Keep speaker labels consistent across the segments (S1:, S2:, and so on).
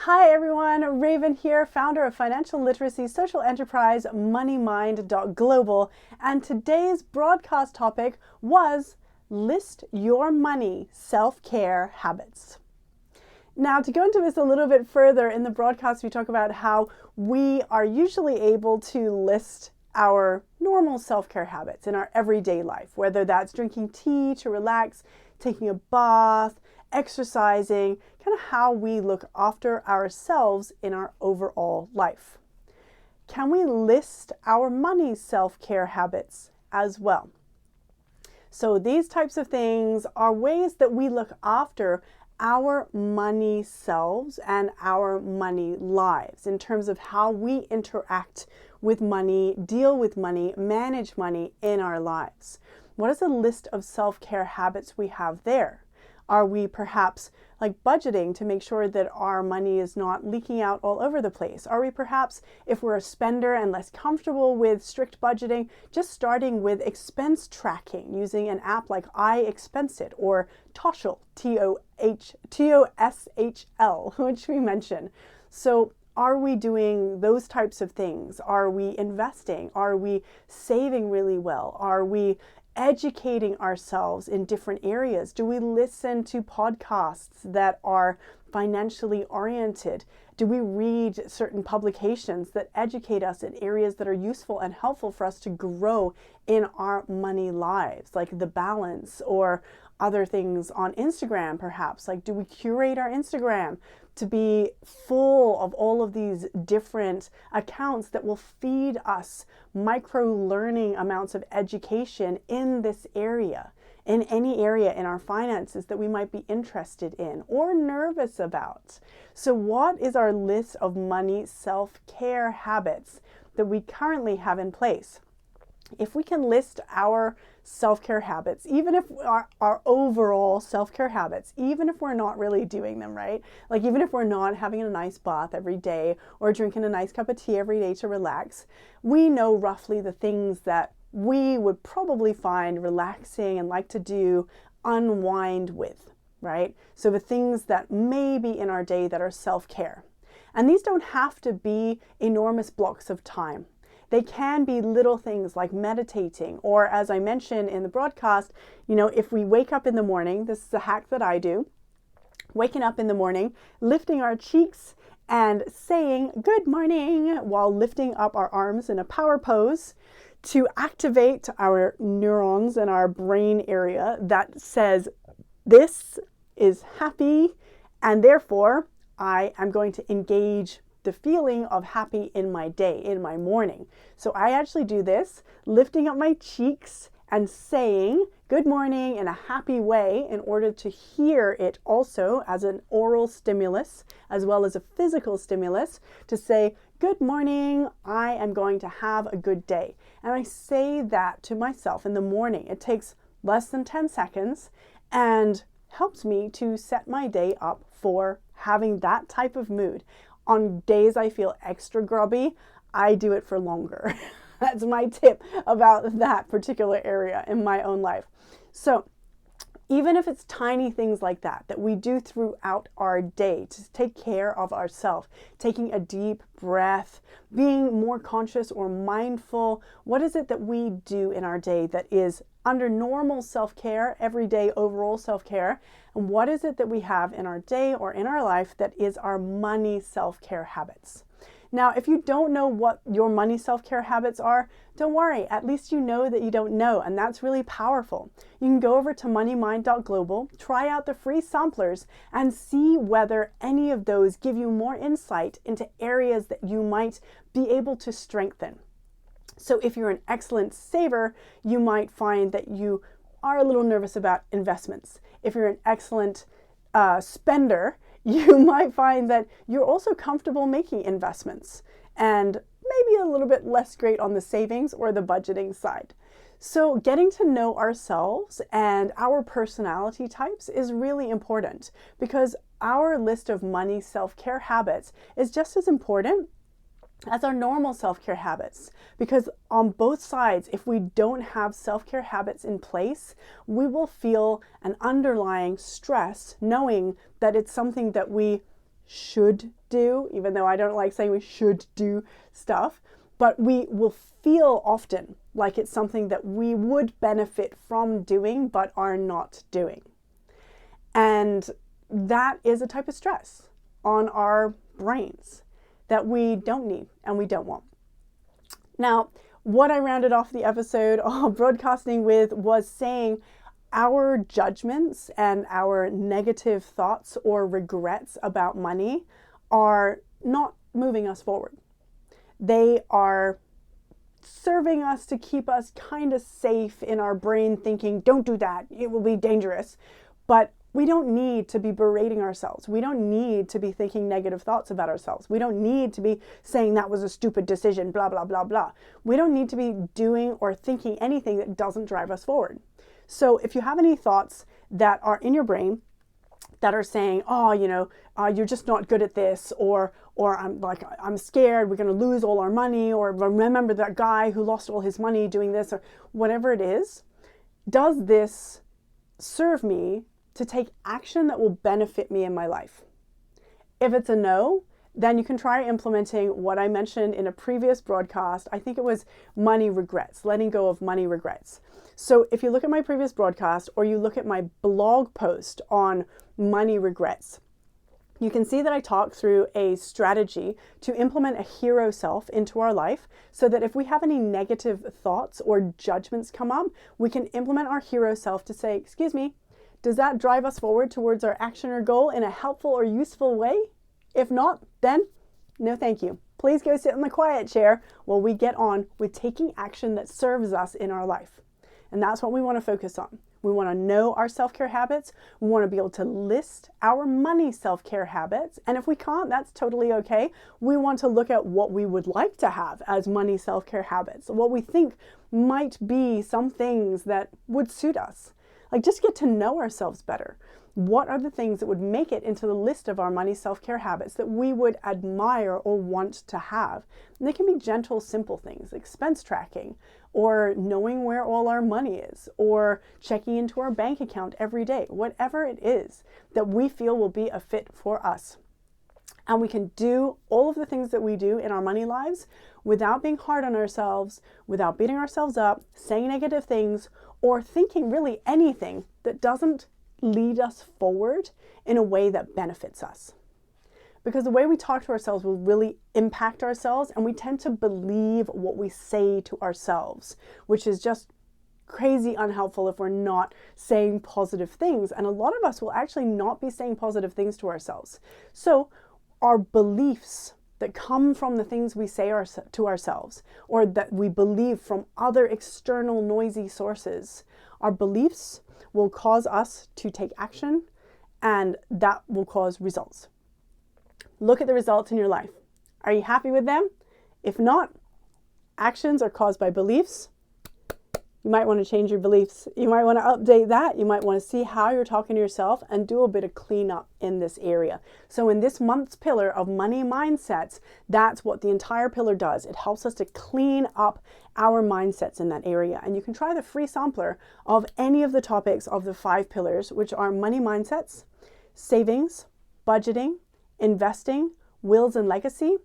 S1: Hi everyone, Raven here, founder of financial literacy social enterprise MoneyMind.global, and today's broadcast topic was list your money self-care habits. Now, to go into this a little bit further, in the broadcast we talk about how we are usually able to list our normal self-care habits in our everyday life, whether that's drinking tea to relax, taking a bath, exercising, kind of how we look after ourselves in our overall life. Can we list our money self-care habits as well? So these types of things are ways that we look after our money selves and our money lives in terms of how we interact with money, deal with money, manage money in our lives. What is a list of self-care habits we have there? Are we perhaps like budgeting to make sure that our money is not leaking out all over the place? Are we perhaps, if we're a spender and less comfortable with strict budgeting, just starting with expense tracking using an app like iExpensit or Toshl, Toshl, which we mentioned. So are we doing those types of things? Are we investing? Are we saving really well? Are we educating ourselves in different areas? Do we listen to podcasts that are financially oriented? Do we read certain publications that educate us in areas that are useful and helpful for us to grow in our money lives, like The Balance or other things on Instagram perhaps? Like, do we curate our Instagram to be full of all of these different accounts that will feed us micro learning amounts of education in this area, in any area in our finances that we might be interested in or nervous about? So what is our list of money self-care habits that we currently have in place? If we can list our self-care habits, even if our overall self-care habits, even if we're not really doing them, right? Like even if we're not having a nice bath every day or drinking a nice cup of tea every day to relax, we know roughly the things that we would probably find relaxing and like to do, unwind with, right? So the things that may be in our day that are self-care. And these don't have to be enormous blocks of time. They can be little things like meditating, or as I mentioned in the broadcast, if we wake up in the morning, this is a hack that I do, waking up in the morning, lifting our cheeks and saying good morning while lifting up our arms in a power pose to activate our neurons in our brain area that says, this is happy, and therefore I am going to engage the feeling of happy in my day, in my morning. So I actually do this, lifting up my cheeks and saying good morning in a happy way in order to hear it also as an oral stimulus as well as a physical stimulus to say, good morning, I am going to have a good day. And I say that to myself in the morning. It takes less than 10 seconds and helps me to set my day up for having that type of mood. On days I feel extra grubby, I do it for longer. That's my tip about that particular area in my own life. So even if it's tiny things like that we do throughout our day to take care of ourselves, taking a deep breath, being more conscious or mindful, what is it that we do in our day that is under normal self-care, everyday overall self-care, and what is it that we have in our day or in our life that is our money self-care habits? Now, if you don't know what your money self-care habits are, don't worry. At least you know that you don't know, and that's really powerful. You can go over to MoneyMind.global, try out the free samplers, and see whether any of those give you more insight into areas that you might be able to strengthen. So if you're an excellent saver, you might find that you are a little nervous about investments. If you're an excellent spender, you might find that you're also comfortable making investments and maybe a little bit less great on the savings or the budgeting side. So getting to know ourselves and our personality types is really important because our list of money self-care habits is just as important as our normal self-care habits, because on both sides, if we don't have self-care habits in place, we will feel an underlying stress knowing that it's something that we should do, even though I don't like saying we should do stuff, but we will feel often like it's something that we would benefit from doing but are not doing. And that is a type of stress on our brains that we don't need and we don't want. Now, what I rounded off the episode of broadcasting with was saying our judgments and our negative thoughts or regrets about money are not moving us forward. They are serving us to keep us kind of safe in our brain, thinking, don't do that, it will be dangerous. But we don't need to be berating ourselves. We don't need to be thinking negative thoughts about ourselves. We don't need to be saying that was a stupid decision, blah, blah, blah, blah. We don't need to be doing or thinking anything that doesn't drive us forward. So if you have any thoughts that are in your brain that are saying, oh, you're just not good at this, or I'm scared, we're going to lose all our money, or remember that guy who lost all his money doing this, or whatever it is, does this serve me to take action that will benefit me in my life? If it's a no, then you can try implementing what I mentioned in a previous broadcast. I think it was money regrets, letting go of money regrets. So if you look at my previous broadcast or you look at my blog post on money regrets, you can see that I talk through a strategy to implement a hero self into our life so that if we have any negative thoughts or judgments come up, we can implement our hero self to say, excuse me, does that drive us forward towards our action or goal in a helpful or useful way? If not, then no thank you. Please go sit in the quiet chair while we get on with taking action that serves us in our life. And that's what we want to focus on. We want to know our self-care habits. We want to be able to list our money self-care habits. And if we can't, that's totally okay. We want to look at what we would like to have as money self-care habits, what we think might be some things that would suit us. Like, just get to know ourselves better. What are the things that would make it into the list of our money self-care habits that we would admire or want to have? And they can be gentle, simple things, expense tracking, or knowing where all our money is, or checking into our bank account every day, whatever it is that we feel will be a fit for us. And we can do all of the things that we do in our money lives without being hard on ourselves, without beating ourselves up, saying negative things, or thinking really anything that doesn't lead us forward in a way that benefits us. Because the way we talk to ourselves will really impact ourselves, and we tend to believe what we say to ourselves, which is just crazy unhelpful if we're not saying positive things. And a lot of us will actually not be saying positive things to ourselves. So our beliefs that come from the things we say to ourselves, or that we believe from other external noisy sources, our beliefs will cause us to take action, and that will cause results. Look at the results in your life. Are you happy with them? If not, actions are caused by beliefs. You might want to change your beliefs. You might want to update that. You might want to see how you're talking to yourself and do a bit of cleanup in this area. So in this month's pillar of money mindsets, that's what the entire pillar does. It helps us to clean up our mindsets in that area. And you can try the free sampler of any of the topics of the 5 pillars, which are money mindsets, savings, budgeting, investing, wills and legacy.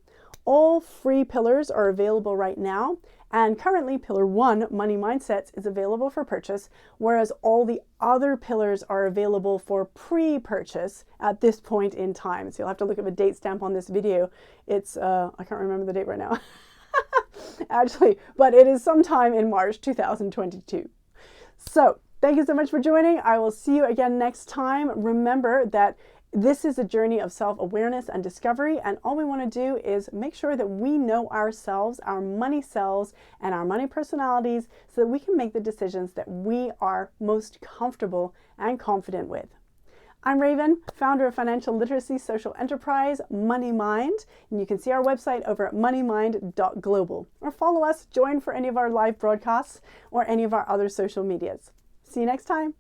S1: All 3 pillars are available right now. And currently, pillar 1, money mindsets, is available for purchase, whereas all the other pillars are available for pre-purchase at this point in time. So you'll have to look at the date stamp on this video. It's, I can't remember the date right now, actually, but it is sometime in March 2022. So thank you so much for joining. I will see you again next time. Remember that this is a journey of self-awareness and discovery, and all we want to do is make sure that we know ourselves, our money selves, and our money personalities so that we can make the decisions that we are most comfortable and confident with. I'm Raven, founder of financial literacy social enterprise Money Mind, and you can see our website over at moneymind.global, or follow us, join for any of our live broadcasts, or any of our other social medias. See you next time.